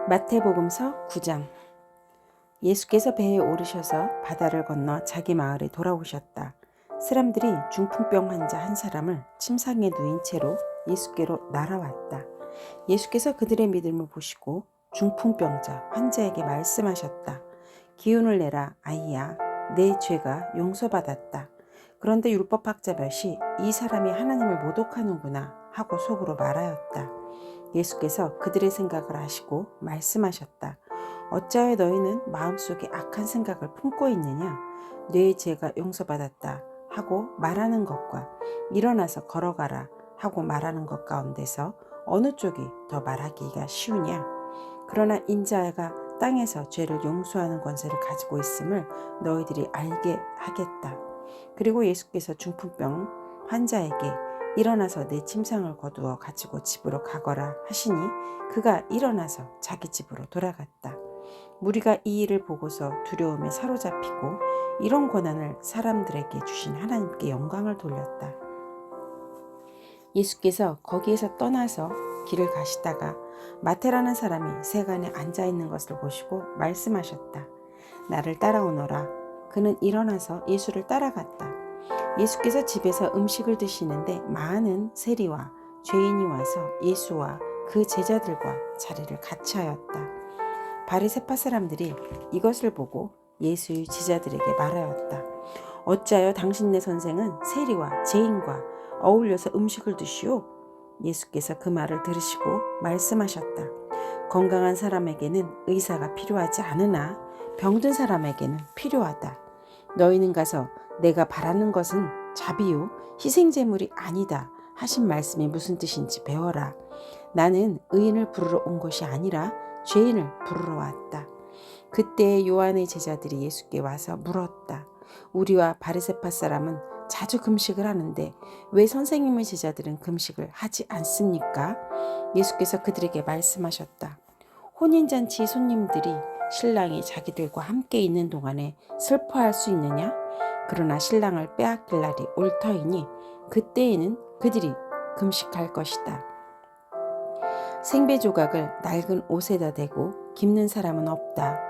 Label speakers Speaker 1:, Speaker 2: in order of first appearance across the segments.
Speaker 1: 마태복음서 9장. 예수께서 배에 오르셔서 바다를 건너 자기 마을에 돌아오셨다. 사람들이 중풍병 환자 한 사람을 침상에 누인 채로 예수께로 날아왔다. 예수께서 그들의 믿음을 보시고 중풍병자 환자에게 말씀하셨다. 기운을 내라, 아이야. 내 죄가 용서받았다. 그런데 율법학자 몇이 이 사람이 하나님을 모독하는구나 하고 속으로 말하였다. 예수께서 그들의 생각을 아시고 말씀하셨다. 어찌하여 너희는 마음속에 악한 생각을 품고 있느냐? 내 죄가 용서받았다 하고 말하는 것과 일어나서 걸어가라 하고 말하는 것 가운데서 어느 쪽이 더 말하기가 쉬우냐? 그러나 인자가 땅에서 죄를 용서하는 권세를 가지고 있음을 너희들이 알게 하겠다. 그리고 예수께서 중풍병 환자에게 일어나서 내 침상을 거두어 가지고 집으로 가거라 하시니 그가 일어나서 자기 집으로 돌아갔다. 무리가 이 일을 보고서 두려움에 사로잡히고 이런 권한을 사람들에게 주신 하나님께 영광을 돌렸다. 예수께서 거기에서 떠나서 길을 가시다가 마태라는 사람이 세간에 앉아있는 것을 보시고 말씀하셨다. 나를 따라오너라. 그는 일어나서 예수를 따라갔다. 예수께서 집에서 음식을 드시는데 많은 세리와 죄인이 와서 예수와 그 제자들과 자리를 같이 하였다. 바리새파 사람들이 이것을 보고 예수의 제자들에게 말하였다. 어찌하여 당신네 선생은 세리와 죄인과 어울려서 음식을 드시오? 예수께서 그 말을 들으시고 말씀하셨다. 건강한 사람에게는 의사가 필요하지 않으나 병든 사람에게는 필요하다. 너희는 가서 내가 바라는 것은 자비요 희생제물이 아니다 하신 말씀이 무슨 뜻인지 배워라. 나는 의인을 부르러 온 것이 아니라 죄인을 부르러 왔다. 그때 요한의 제자들이 예수께 와서 물었다. 우리와 바리새파 사람은 자주 금식을 하는데 왜 선생님의 제자들은 금식을 하지 않습니까? 예수께서 그들에게 말씀하셨다. 혼인잔치 손님들이 신랑이 자기들과 함께 있는 동안에 슬퍼할 수 있느냐? 그러나 신랑을 빼앗길 날이 올 터이니 그때에는 그들이 금식할 것이다. 생배 조각을 낡은 옷에다 대고 깁는 사람은 없다.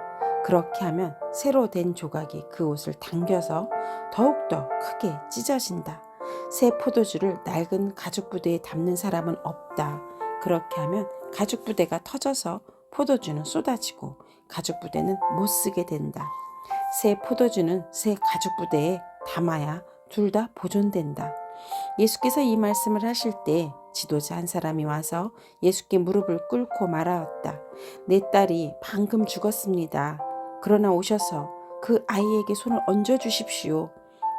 Speaker 1: 그렇게 하면 새로 된 조각이 그 옷을 당겨서 더욱더 크게 찢어진다. 새 포도주를 낡은 가죽부대에 담는 사람은 없다. 그렇게 하면 가죽부대가 터져서 포도주는 쏟아지고 가죽부대는 못 쓰게 된다. 새 포도주는 새 가죽부대에 담아야 둘 다 보존된다. 예수께서 이 말씀을 하실 때 지도자 한 사람이 와서 예수께 무릎을 꿇고 말하였다. 내 딸이 방금 죽었습니다. 그러나 오셔서 그 아이에게 손을 얹어 주십시오.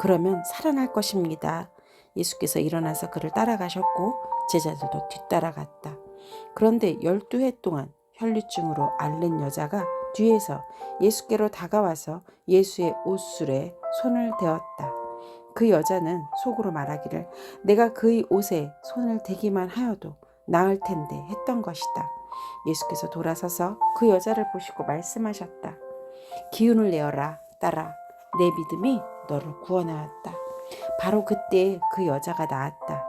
Speaker 1: 그러면 살아날 것입니다. 예수께서 일어나서 그를 따라가셨고 제자들도 뒤따라갔다. 그런데 12해 동안 혈류증으로 앓는 여자가 뒤에서 예수께로 다가와서 예수의 옷술에 손을 대었다. 그 여자는 속으로 말하기를 내가 그의 옷에 손을 대기만 하여도 나을 텐데 했던 것이다. 예수께서 돌아서서 그 여자를 보시고 말씀하셨다. 기운을 내어라, 딸아. 내 믿음이 너를 구원하였다. 바로 그때 그 여자가 나았다.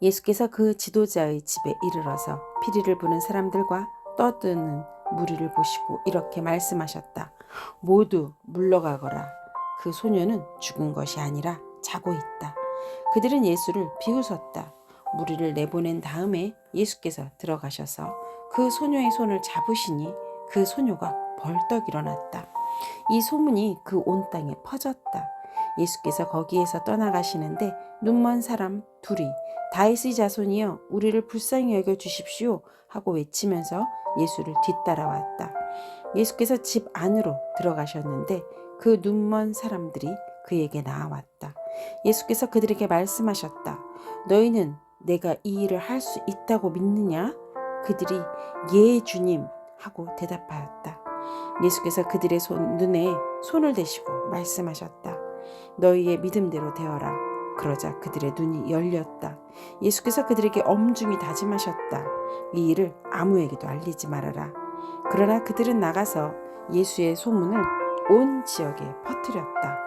Speaker 1: 예수께서 그 지도자의 집에 이르러서 피리를 부는 사람들과 떠드는 무리를 보시고 이렇게 말씀하셨다. 모두 물러가거라. 그 소녀는 죽은 것이 아니라 자고 있다. 그들은 예수를 비웃었다. 무리를 내보낸 다음에 예수께서 들어가셔서 그 소녀의 손을 잡으시니 그 소녀가 벌떡 일어났다. 이 소문이 그 온 땅에 퍼졌다. 예수께서 거기에서 떠나가시는데 눈먼 사람 둘이 다윗의 자손이여 우리를 불쌍히 여겨 주십시오 하고 외치면서 예수를 뒤따라왔다. 예수께서 집 안으로 들어가셨는데 그 눈먼 사람들이 그에게 나아왔다. 예수께서 그들에게 말씀하셨다. 너희는 내가 이 일을 할 수 있다고 믿느냐? 그들이 예 주님 하고 대답하였다. 예수께서 그들의 눈에 손을 대시고 말씀하셨다. 너희의 믿음대로 되어라. 그러자 그들의 눈이 열렸다. 예수께서 그들에게 엄중히 다짐하셨다. 이 일을 아무에게도 알리지 말아라. 그러나 그들은 나가서 예수의 소문을 온 지역에 퍼뜨렸다.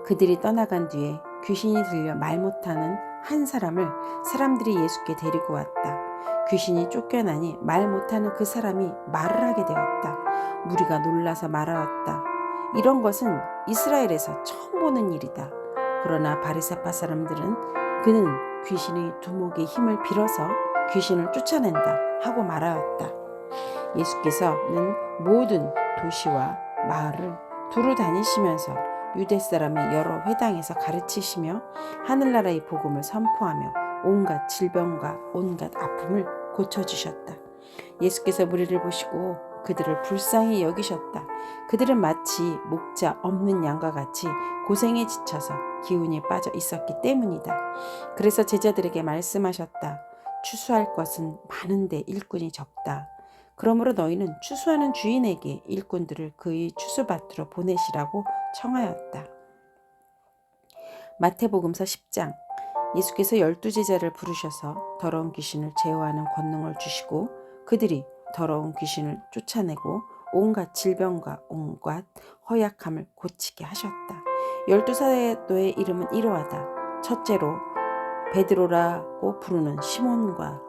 Speaker 1: 그들이 떠나간 뒤에 귀신이 들려 말 못하는 한 사람을 사람들이 예수께 데리고 왔다. 귀신이 쫓겨나니 말 못하는 그 사람이 말을 하게 되었다. 무리가 놀라서 말하였다. 이런 것은 이스라엘에서 처음 보는 일이다. 그러나 바리새파 사람들은 그는 귀신의 두목의 힘을 빌어서 귀신을 쫓아낸다 하고 말하였다. 예수께서는 모든 도시와 마을을 두루 다니시면서 유대 사람의 여러 회당에서 가르치시며 하늘나라의 복음을 선포하며 온갖 질병과 온갖 아픔을 고쳐주셨다. 예수께서 무리를 보시고 그들을 불쌍히 여기셨다. 그들은 마치 목자 없는 양과 같이 고생에 지쳐서 기운이 빠져 있었기 때문이다. 그래서 제자들에게 말씀하셨다. 추수할 것은 많은데 일꾼이 적다. 그러므로 너희는 추수하는 주인에게 일꾼들을 그의 추수밭으로 보내시라고 청하였다. 마태복음서 10장. 예수께서 12제자를 부르셔서 더러운 귀신을 제어하는 권능을 주시고 그들이 더러운 귀신을 쫓아내고 온갖 질병과 온갖 허약함을 고치게 하셨다. 12사도의 이름은 이러하다. 첫째로 베드로라고 부르는 시몬과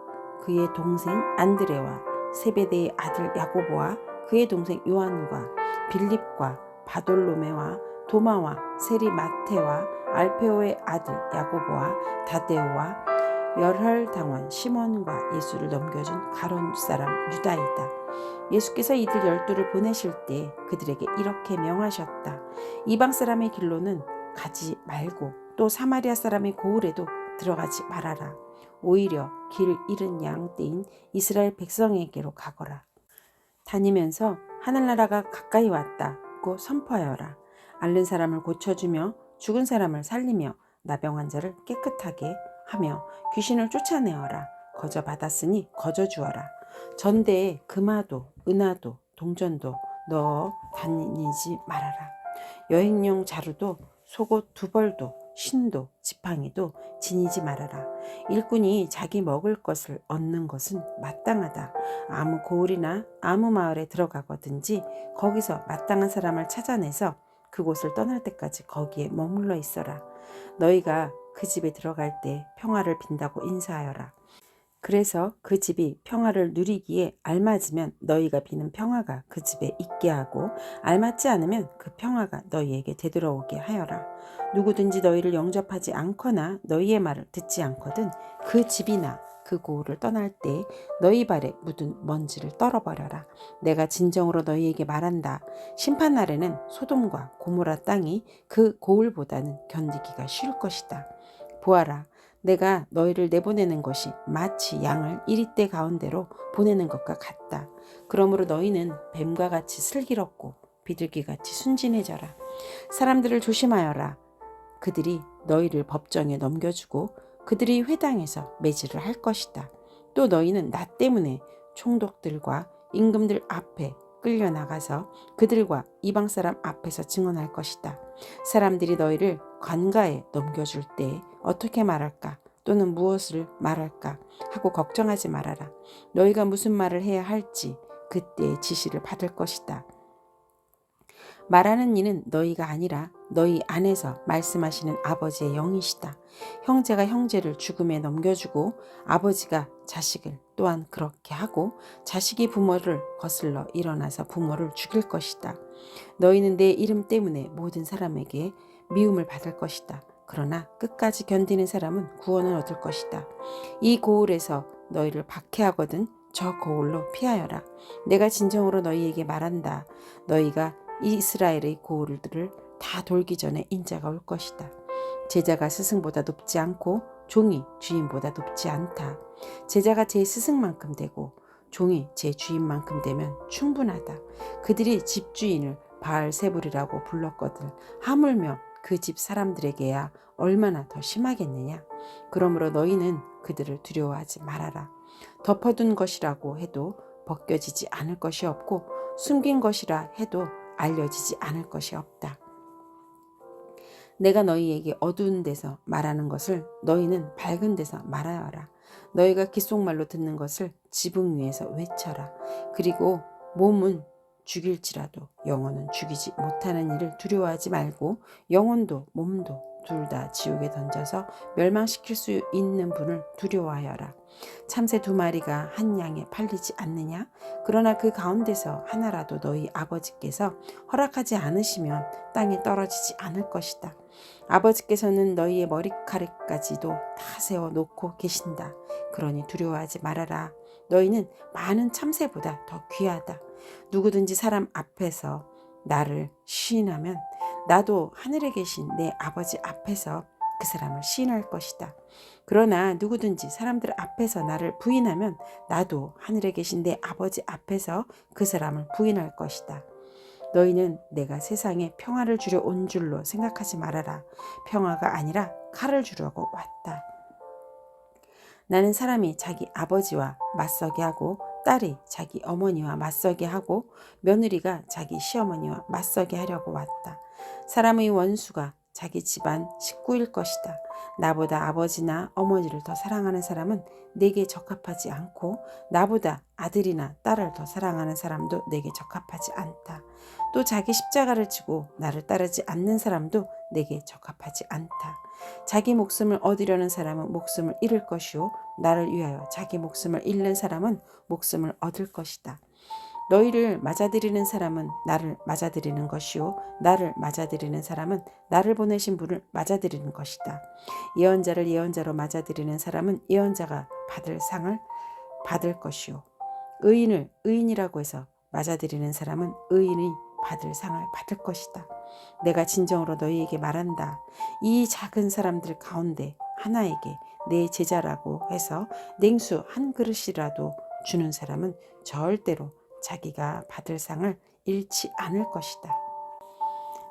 Speaker 1: 그의 동생 안드레와 세베대의 아들 야고보와 그의 동생 요한과 빌립과 바돌로메와 도마와 세리 마테와 알페오의 아들 야고보와 다데오와 열혈당원 시몬과 예수를 넘겨준 가룟 사람 유다이다. 예수께서 이들 12를 보내실 때 그들에게 이렇게 명하셨다. 이방 사람의 길로는 가지 말고 또 사마리아 사람의 고을에도 들어가지 말아라. 오히려 길 잃은 양 떼인 이스라엘 백성에게로 가거라. 다니면서 하늘나라가 가까이 왔다고 선포하여라. 앓는 사람을 고쳐주며 죽은 사람을 살리며 나병 환자를 깨끗하게 하며 귀신을 쫓아내어라. 거저 받았으니 거저 주어라. 전대에 금화도 은화도 동전도 넣어 다니지 말아라. 여행용 자루도 속옷 2벌도 신도 지팡이도 지니지 말아라. 일꾼이 자기 먹을 것을 얻는 것은 마땅하다. 아무 고을이나 아무 마을에 들어가거든지 거기서 마땅한 사람을 찾아내서 그곳을 떠날 때까지 거기에 머물러 있어라. 너희가 그 집에 들어갈 때 평화를 빈다고 인사하여라. 그래서 그 집이 평화를 누리기에 알맞으면 너희가 비는 평화가 그 집에 있게 하고 알맞지 않으면 그 평화가 너희에게 되돌아오게 하여라. 누구든지 너희를 영접하지 않거나 너희의 말을 듣지 않거든 그 집이나 그 고을을 떠날 때 너희 발에 묻은 먼지를 떨어버려라. 내가 진정으로 너희에게 말한다. 심판날에는 소돔과 고모라 땅이 그 고을보다는 견디기가 쉬울 것이다. 보아라. 내가 너희를 내보내는 것이 마치 양을 이리떼 가운데로 보내는 것과 같다. 그러므로 너희는 뱀과 같이 슬기롭고 비둘기같이 순진해져라. 사람들을 조심하여라. 그들이 너희를 법정에 넘겨주고 그들이 회당에서 매질을 할 것이다. 또 너희는 나 때문에 총독들과 임금들 앞에 끌려나가서 그들과 이방 사람 앞에서 증언할 것이다. 사람들이 너희를 관가에 넘겨줄 때 어떻게 말할까 또는 무엇을 말할까 하고 걱정하지 말아라. 너희가 무슨 말을 해야 할지 그때의 지시를 받을 것이다. 말하는 이는 너희가 아니라 너희 안에서 말씀하시는 아버지의 영이시다. 형제가 형제를 죽음에 넘겨주고 아버지가 자식을 또한 그렇게 하고 자식이 부모를 거슬러 일어나서 부모를 죽일 것이다. 너희는 내 이름 때문에 모든 사람에게 미움을 받을 것이다. 그러나 끝까지 견디는 사람은 구원을 얻을 것이다. 이 고을에서 너희를 박해하거든 저 고을로 피하여라. 내가 진정으로 너희에게 말한다. 너희가 이스라엘의 고을들을 다 돌기 전에 인자가 올 것이다. 제자가 스승보다 높지 않고 종이 주인보다 높지 않다. 제자가 제 스승만큼 되고 종이 제 주인만큼 되면 충분하다. 그들이 집주인을 바알세불이라고 불렀거든 하물며 그 집 사람들에게야 얼마나 더 심하겠느냐. 그러므로 너희는 그들을 두려워하지 말아라. 덮어둔 것이라고 해도 벗겨지지 않을 것이 없고 숨긴 것이라 해도 알려지지 않을 것이 없다. 내가 너희에게 어두운 데서 말하는 것을 너희는 밝은 데서 말하여라. 너희가 귓속말로 듣는 것을 지붕 위에서 외쳐라. 그리고 몸은 죽일지라도 영혼은 죽이지 못하는 일을 두려워하지 말고 영혼도 몸도 둘 다 지옥에 던져서 멸망시킬 수 있는 분을 두려워하여라. 참새 2마리가 한 양에 팔리지 않느냐? 그러나 그 가운데서 하나라도 너희 아버지께서 허락하지 않으시면 땅에 떨어지지 않을 것이다. 아버지께서는 너희의 머리카락까지도 다 세워 놓고 계신다. 그러니 두려워하지 말아라. 너희는 많은 참새보다 더 귀하다. 누구든지 사람 앞에서 나를 시인하면 나도 하늘에 계신 내 아버지 앞에서 그 사람을 시인할 것이다. 그러나 누구든지 사람들 앞에서 나를 부인하면 나도 하늘에 계신 내 아버지 앞에서 그 사람을 부인할 것이다. 너희는 내가 세상에 평화를 주려 온 줄로 생각하지 말아라. 평화가 아니라 칼을 주려고 왔다. 나는 사람이 자기 아버지와 맞서게 하고 딸이 자기 어머니와 맞서게 하고 며느리가 자기 시어머니와 맞서게 하려고 왔다. 사람의 원수가 자기 집안 식구일 것이다. 나보다 아버지나 어머니를 더 사랑하는 사람은 내게 적합하지 않고 나보다 아들이나 딸을 더 사랑하는 사람도 내게 적합하지 않다. 또 자기 십자가를 지고 나를 따르지 않는 사람도 내게 적합하지 않다. 자기 목숨을 얻으려는 사람은 목숨을 잃을 것이요 나를 위하여 자기 목숨을 잃는 사람은 목숨을 얻을 것이다. 너희를 맞아들이는 사람은 나를 맞아들이는 것이요 나를 맞아들이는 사람은 나를 보내신 분을 맞아들이는 것이다. 예언자를 예언자로 맞아들이는 사람은 예언자가 받을 상을 받을 것이요 의인을 의인이라고 해서 맞아들이는 사람은 의인이 받을 상을 받을 것이다. 내가 진정으로 너희에게 말한다. 이 작은 사람들 가운데 하나에게 내 제자라고 해서 냉수 한 그릇이라도 주는 사람은 절대로 자기가 받을 상을 잃지 않을 것이다.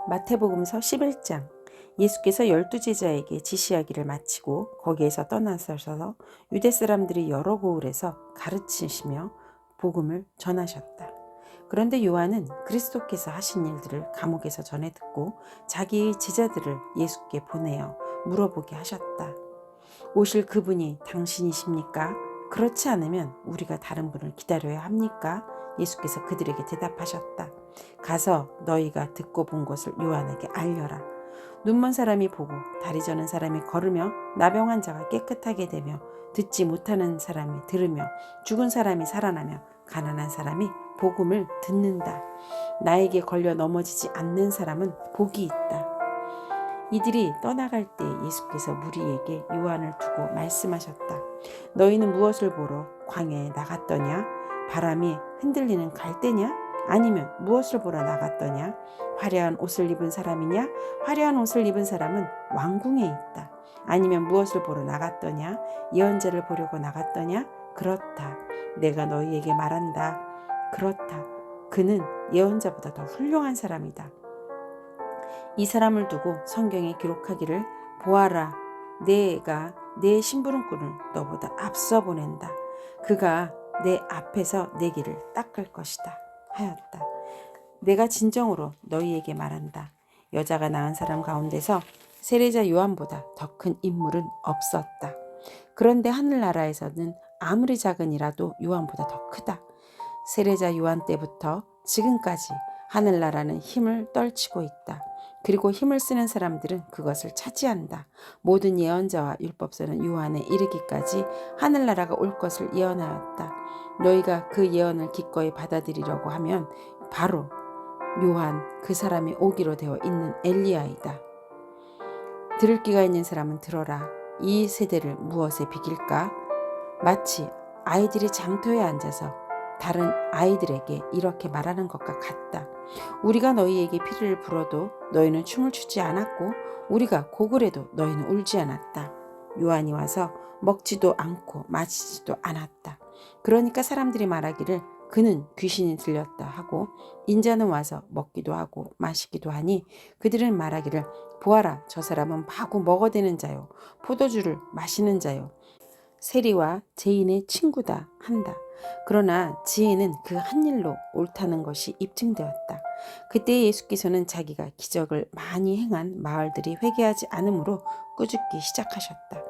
Speaker 1: 마태복음서 11장. 예수께서 12제자에게 지시하기를 마치고 거기에서 떠나셔서 유대 사람들이 여러 고을에서 가르치시며 복음을 전하셨다. 그런데 요한은 그리스도께서 하신 일들을 감옥에서 전해 듣고 자기의 제자들을 예수께 보내어 물어보게 하셨다. 오실 그분이 당신이십니까? 그렇지 않으면 우리가 다른 분을 기다려야 합니까? 예수께서 그들에게 대답하셨다. 가서 너희가 듣고 본 것을 요한에게 알려라. 눈먼 사람이 보고 다리 저는 사람이 걸으며 나병한 자가 깨끗하게 되며 듣지 못하는 사람이 들으며 죽은 사람이 살아나며 가난한 사람이 복음을 듣는다. 나에게 걸려 넘어지지 않는 사람은 복이 있다. 이들이 떠나갈 때 예수께서 무리에게 요한을 두고 말씀하셨다. 너희는 무엇을 보러 광야에 나갔더냐? 바람이 흔들리는 갈대냐? 아니면 무엇을 보러 나갔더냐? 화려한 옷을 입은 사람이냐? 화려한 옷을 입은 사람은 왕궁에 있다. 아니면 무엇을 보러 나갔더냐? 예언자를 보려고 나갔더냐? 그렇다. 내가 너희에게 말한다. 그렇다. 그는 예언자보다 더 훌륭한 사람이다. 이 사람을 두고 성경에 기록하기를 보아라. 내가 내 심부름꾼을 너보다 앞서 보낸다. 그가 내 앞에서 내 길을 닦을 것이다 하였다. 내가 진정으로 너희에게 말한다. 여자가 낳은 사람 가운데서 세례자 요한보다 더 큰 인물은 없었다. 그런데 하늘나라에서는 아무리 작은이라도 요한보다 더 크다. 세례자 요한 때부터 지금까지 하늘나라는 힘을 떨치고 있다. 그리고 힘을 쓰는 사람들은 그것을 차지한다. 모든 예언자와 율법서는 요한에 이르기까지 하늘나라가 올 것을 예언하였다. 너희가 그 예언을 기꺼이 받아들이려고 하면 바로 요한 그 사람이 오기로 되어 있는 엘리야이다. 들을 귀가 있는 사람은 들어라. 이 세대를 무엇에 비길까? 마치 아이들이 장터에 앉아서 다른 아이들에게 이렇게 말하는 것과 같다. 우리가 너희에게 피를 불어도 너희는 춤을 추지 않았고 우리가 고글해도 너희는 울지 않았다. 요한이 와서 먹지도 않고 마시지도 않았다. 그러니까 사람들이 말하기를 그는 귀신이 들렸다 하고 인자는 와서 먹기도 하고 마시기도 하니 그들은 말하기를 보아라 저 사람은 마구 먹어대는 자요 포도주를 마시는 자요 세리와 죄인의 친구다 한다. 그러나 지혜는 그 한 일로 옳다는 것이 입증되었다. 그때 예수께서는 자기가 기적을 많이 행한 마을들이 회개하지 않으므로 꾸짖기 시작하셨다.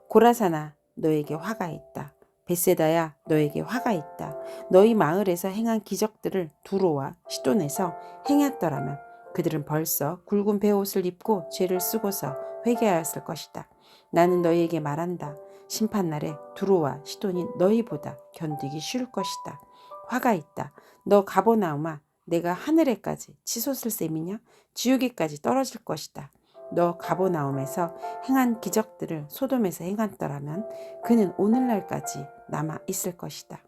Speaker 1: 고라사나 너에게 화가 있다. 벳세다야 너에게 화가 있다. 너희 마을에서 행한 기적들을 두로와 시돈에서 행했더라면 그들은 벌써 굵은 베옷을 입고 죄를 쓰고서 회개하였을 것이다. 나는 너희에게 말한다. 심판날에 두로와 시돈이 너희보다 견디기 쉬울 것이다. 화가 있다. 너 가버나움아, 내가 하늘에까지 치솟을 셈이냐? 지옥에까지 떨어질 것이다. 너 가버나움에서 행한 기적들을 소돔에서 행했더라면 그는 오늘날까지 남아 있을 것이다.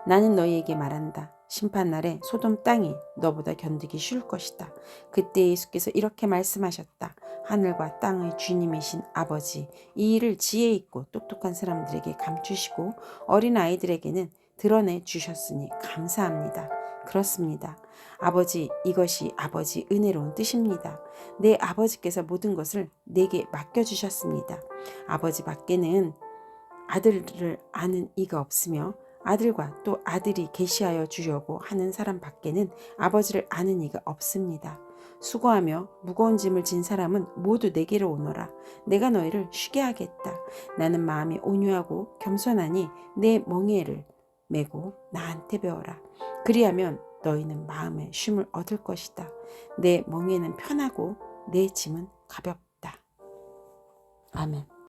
Speaker 1: 나는 너희에게 말한다. 심판날에 소돔 땅이 너보다 견디기 쉬울 것이다. 그때 예수께서 이렇게 말씀하셨다. 하늘과 땅의 주님이신 아버지, 이 일을 지혜 있고 똑똑한 사람들에게 감추시고 어린 아이들에게는 드러내 주셨으니 감사합니다. 그렇습니다. 아버지, 이것이 아버지 은혜로운 뜻입니다. 내 아버지께서 모든 것을 내게 맡겨주셨습니다. 아버지 밖에는 아들을 아는 이가 없으며 아들과 또 아들이 계시하여 주려고 하는 사람 밖에는 아버지를 아는 이가 없습니다. 수고하며 무거운 짐을 진 사람은 모두 내게로 오너라. 내가 너희를 쉬게 하겠다. 나는 마음이 온유하고 겸손하니 내 멍에를 메고 나한테 배워라. 그리하면 너희는 마음의 쉼을 얻을 것이다. 내 멍에는 편하고 내 짐은 가볍다. 아멘.